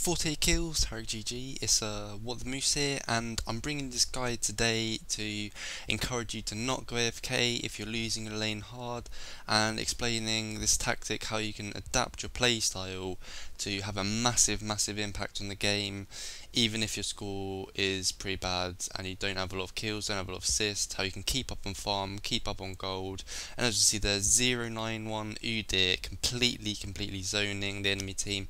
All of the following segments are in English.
48 kills, Harry GG, it's What the Moose here, and I'm bringing this guide today to encourage you to not go AFK if you're losing your lane hard, and explaining this tactic, how you can adapt your playstyle to have a massive impact on the game, even if your score is pretty bad and you don't have a lot of kills, don't have a lot of assists, how you can keep up on farm, keep up on gold. And as you see there, 091 Udyr completely zoning the enemy team,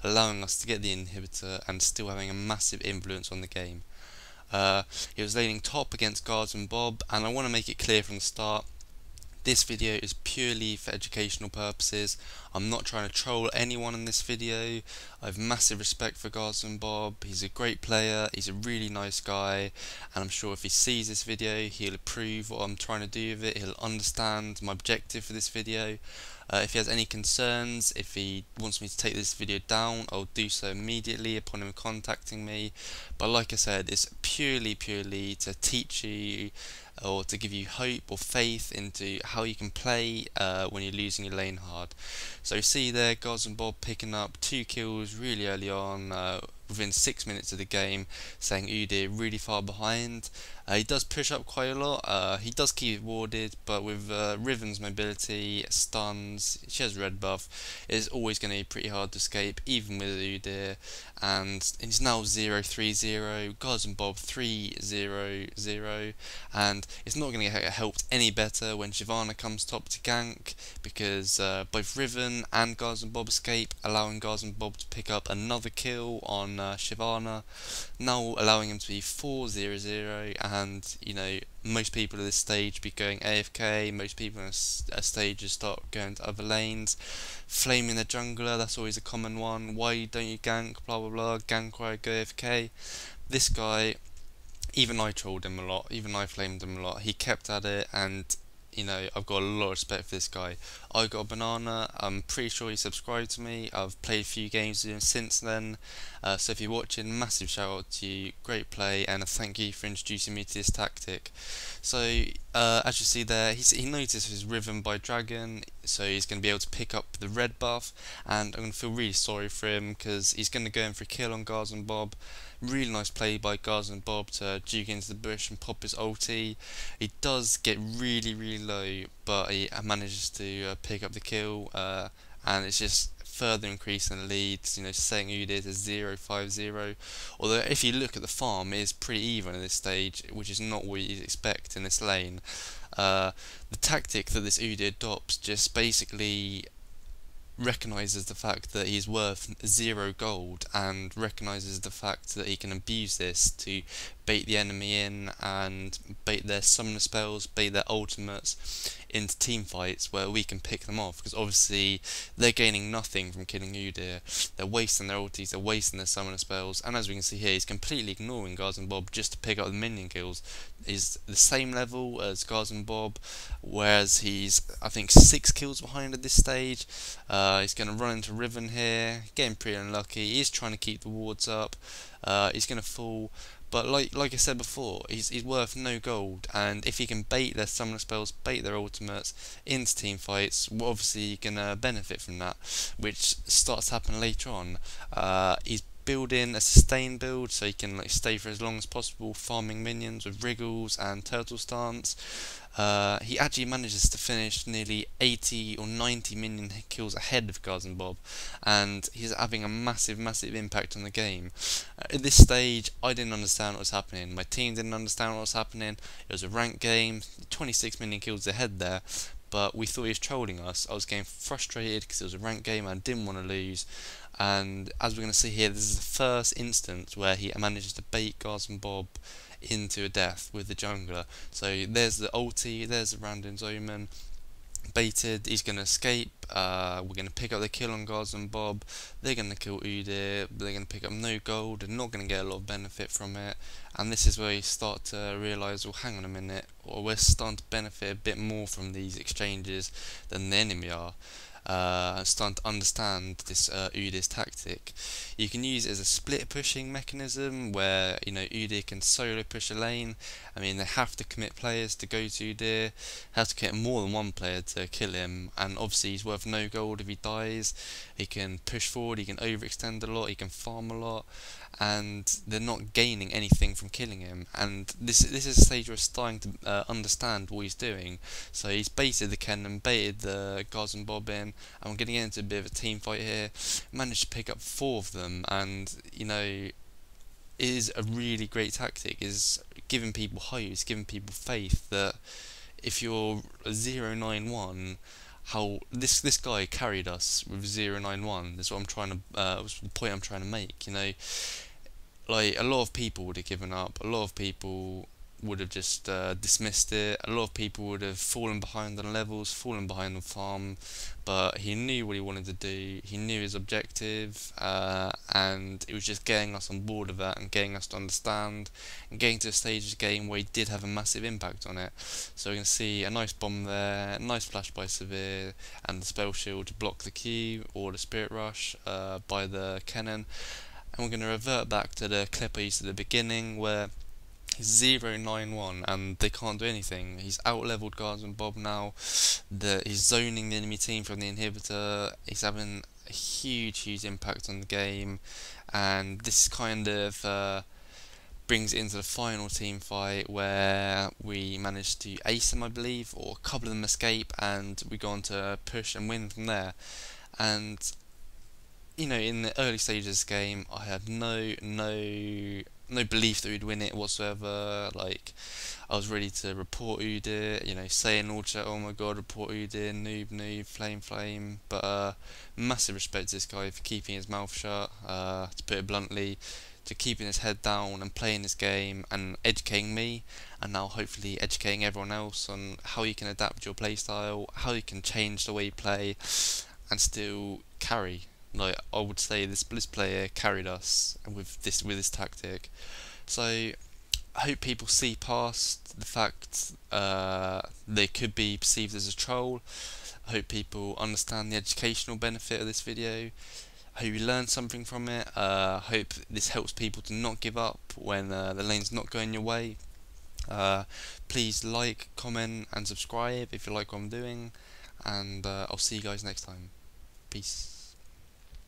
allowing us to get the inhibitor and still having a massive influence on the game. He was laning top against Guardsmanbob, and I want to make it clear from the start, this video is purely for educational purposes. I'm not trying to troll anyone in this video. I have massive respect for Guardsmanbob. He's a great player, he's a really nice guy, and I'm sure if he sees this video he'll approve what I'm trying to do with it, he'll understand my objective for this video. If he has any concerns, if he wants me to take this video down, I'll do so immediately upon him contacting me. But like I said, it's purely to teach you or to give you hope or faith into how you can play when you're losing your lane hard. So you see there, Guardsmanbob picking up 2 kills really early on, within 6 minutes of the game, saying Udyr really far behind. He does push up quite a lot, he does keep it warded, but with Riven's mobility, stuns, she has red buff, it's always going to be pretty hard to escape, even with Udyr. And he's now 0-3-0, Guardsmanbob 3-0-0, and it's not going to get helped any better when Shyvana comes top to gank, because both Riven and Guardsmanbob escape, allowing Guardsmanbob to pick up another kill on Shyvana, now allowing him to be 4-0-0, and you know, most people at this stage be going AFK, most people at a stage just start going to other lanes, flaming the jungler, that's always a common one, why don't you gank, blah blah blah, gank where I go AFK. This guy, even I trolled him a lot, even I flamed him a lot, he kept at it, and you know, I've got a lot of respect for this guy. I got a banana, I'm pretty sure he subscribed to me, I've played a few games with him since then, so if you're watching, massive shout out to you, great play, and a thank you for introducing me to this tactic. So as you see there, he noticed his Riven by Dragon, so he's going to be able to pick up the red buff, and I'm going to feel really sorry for him because he's going to go in for a kill on Guardsmanbob. Really nice play by Guardsmanbob to juke into the bush and pop his ulti. He does get really low, but he manages to pick up the kill, and it's just further increasing the leads, you know, setting Udyr to 0-5-0. Although if you look at the farm, it is pretty even at this stage, which is not what you'd expect in this lane. The tactic that this Udyr adopts just basically recognises the fact that he's worth 0 gold, and recognises the fact that he can abuse this to bait the enemy in and bait their summoner spells, bait their ultimates into team fights where we can pick them off, because obviously they're gaining nothing from killing Udyr, they're wasting their ultis, they're wasting their summoner spells, and as we can see here, he's completely ignoring Guardsmanbob just to pick up the minion kills. He's the same level as Guardsmanbob, whereas he's, I think, 6 kills behind at this stage. He's going to run into Riven here, getting pretty unlucky, he's trying to keep the wards up, he's going to fall. But like I said before, he's worth no gold, and if he can bait their summoner spells, bait their ultimates into team fights, well, obviously you can benefit from that, which starts to happen later on. He's building a sustain build so he can stay for as long as possible, farming minions with wriggles and turtle stance. He actually manages to finish nearly 80 or 90 minion kills ahead of Guardsmanbob, and he's having a massive impact on the game. At this stage, I didn't understand what was happening, my team didn't understand what was happening, it was a ranked game, 26 minion kills ahead there, but we thought he was trolling us. I was getting frustrated because it was a ranked game and I didn't want to lose. And as we're going to see here, this is the first instance where he manages to bait Guardsmanbob into a death with the jungler. So there's the ulti, there's the Randon's Omen, baited, he's going to escape, we're going to pick up the kill on Guardsmanbob, they're going to kill Udyr, they're going to pick up no gold, they're not going to get a lot of benefit from it, and this is where you start to realise, well, hang on a minute, or we're starting to benefit a bit more from these exchanges than the enemy are. starting to understand this Udyr's tactic. You can use it as a split pushing mechanism where Udyr can solo push a lane. I mean, they have to commit players to go to Udyr, have to commit more than one player to kill him, and obviously he's worth no gold if he dies. He can push forward, he can overextend a lot, he can farm a lot, and they're not gaining anything from killing him. And this is a stage where he's starting to understand what he's doing. So he's baited the cannon, baited the Guardsmanbob in, and we're going to get into a bit of a team fight here. Managed to pick up 4 of them, and it is a really great tactic. Is giving people hope, it's giving people faith that if you're 091, how this guy carried us with 091. That's what I'm trying to was the point I'm trying to make. Like, a lot of people would have given up. A lot of people would have just dismissed it. A lot of people would have fallen behind on levels, fallen behind on farm, but he knew what he wanted to do. He knew his objective, and it was just getting us on board of that and getting us to understand and getting to a stage of the game where he did have a massive impact on it. So we can see a nice bomb there, a nice flash by Severe, and the spell shield to block the Q or the Spirit Rush by the cannon. And we're going to revert back to the clip I used at the beginning where he's 091 and they can't do anything. He's out-leveled Guardsmanbob now. He's zoning the enemy team from the inhibitor. He's having a huge impact on the game, and this kind of brings it into the final team fight where we managed to ace him, I believe, or a couple of them escape, and we go on to push and win from there. And in the early stages of this game, I had no belief that we'd win it whatsoever. Like, I was ready to report Udyr, say in all chat, oh my god, report Udyr, noob, flame. But massive respect to this guy for keeping his mouth shut, to put it bluntly, to keeping his head down and playing his game and educating me, and now hopefully educating everyone else on how you can adapt your playstyle, how you can change the way you play, and still carry. Like, I would say this player carried us with this tactic. So I hope people see past the fact they could be perceived as a troll. I hope people understand the educational benefit of this video. I hope you learn something from it. I hope this helps people to not give up when the lane's not going your way. Please like, comment and subscribe if you like what I'm doing, and I'll see you guys next time. Peace.